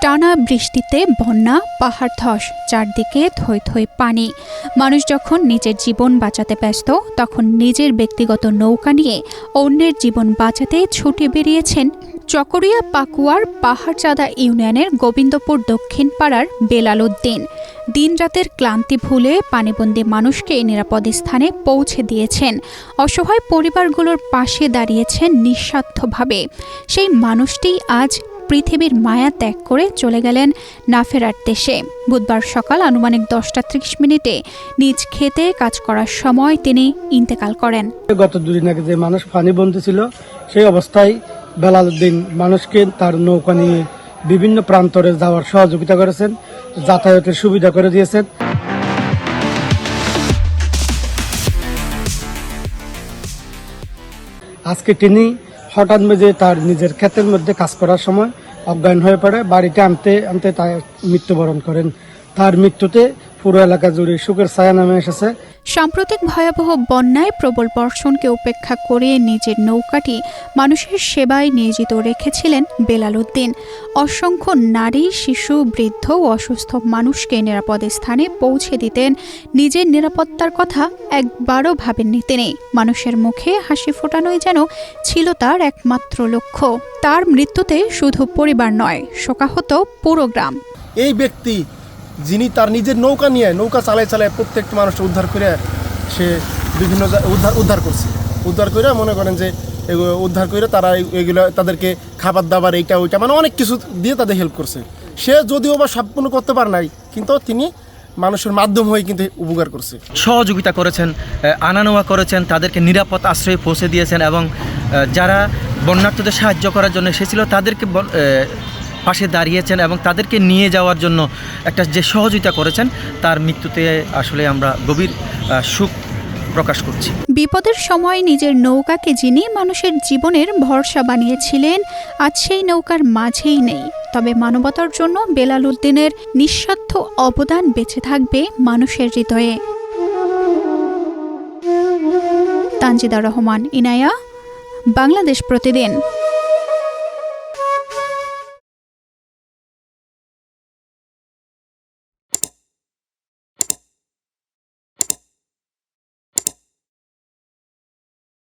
টানা বৃষ্টিতে বন্যা, পাহাড় ধস, চারদিকে থই থই পানি। মানুষ যখন নিজের জীবন বাঁচাতে ব্যস্ত, তখন নিজের ব্যক্তিগত নৌকা নিয়ে অন্যের জীবন বাঁচাতে ছুটে বেরিয়েছেন চকরিয়া পাকুয়ার পাহাড়চাঁদা ইউনিয়নের গোবিন্দপুর দক্ষিণ পাড়ার বেলাল উদ্দিন। দিনরাতের ক্লান্তি ভুলে পানিবন্দী মানুষকে নিরাপদ স্থানে পৌঁছে দিয়েছেন। অসহায় পরিবারগুলোর পাশে দাঁড়িয়েছেন নিঃস্বার্থভাবে। সেই মানুষটি আজ পৃথিবীর মায়া ত্যাগ করে চলে গেলেন না ফেরার দেশে। বুধবার সকাল আনুমানিক 10টা 30 নিজ খেতে কাজ করার সময় তিনি ইন্তেকাল করেন। গত 2 দিন আগে যে মানুষ পানিবন্দী ছিল, সেই অবস্থায় বেলাল উদ্দিন মানুষকে তার নৌকা নিয়ে বিভিন্ন প্রান্তরে যাওয়ার সহযোগিতা করেছেন, যাতায়াতের সুবিধা করে দিয়েছেন। আজকে তিনি হঠাৎ মেজে তার নিজের ক্ষেতের মধ্যে কাজ করার সময় অজ্ঞান হয়ে পড়ে। বাড়িতে আনতে আনতে তার মৃত্যুবরণ করেন। তার মৃত্যুতে পুরো এলাকা জুড়ে শোকের ছায়া নামে এসেছে। সাম্প্রতিক ভয়াবহ বন্যায় প্রবল বর্ষণকে উপেক্ষা করে নিজের নৌকাটি মানুষের সেবায় নিয়োজিত রেখেছিলেন বেলাল উদ্দিন। অসংখ্য নারী, শিশু, বৃদ্ধ ও অসুস্থ মানুষকে নিরাপদ স্থানে পৌঁছে দিতেন। নিজের নিরাপত্তার কথা একবারও ভাবেননি তিনি। মানুষের মুখে হাসি ফোটানোই যেন ছিল তার একমাত্র লক্ষ্য। তার মৃত্যুতে শুধু পরিবার নয়, শোকাহত পুরো গ্রাম। এই ব্যক্তি যিনি তার নিজের নৌকা নিয়ে নৌকা চালায় প্রত্যেকটা মানুষকে উদ্ধার করে সে বিভিন্ন উদ্ধার করছে। উদ্ধার করে মনে করেন যে উদ্ধার করে তারা এগুলো তাদেরকে খাবার দাবার এইটা ওইটা মানে অনেক কিছু দিয়ে তাদের হেল্প করছে। সে যদিও বা সম্পূর্ণ করতে পারে নাই, কিন্তু তিনি মানুষের মাধ্যম হয়ে কিন্তু উপকার করছে, সহযোগিতা করেছেন, আনা নেওয়া করেছেন, তাদেরকে নিরাপদ আশ্রয়ে পৌঁছে দিয়েছেন এবং যারা বন্যার্থদের সাহায্য করার জন্য এসেছিল তাদেরকে পাশে দাঁড়িয়েছেন এবং তাদেরকে নিয়ে যাওয়ার জন্য একটা যে সহযোগিতা করেছেন, তার মৃত্যুতে আসলে আমরা গভীর শোক প্রকাশ করছি। বিপদের সময় নিজের নৌকাকে যিনি মানুষের জীবনের ভরসা বানিয়েছিলেন, আজ সেই নৌকার মাঝেই নেই। তবে মানবতার জন্য বেলাল উদ্দিনের নিঃস্বার্থ অবদান বেঁচে থাকবে মানুষের হৃদয়ে। তানজিদা রহমান, ইনায়া, বাংলাদেশ প্রতিদিন।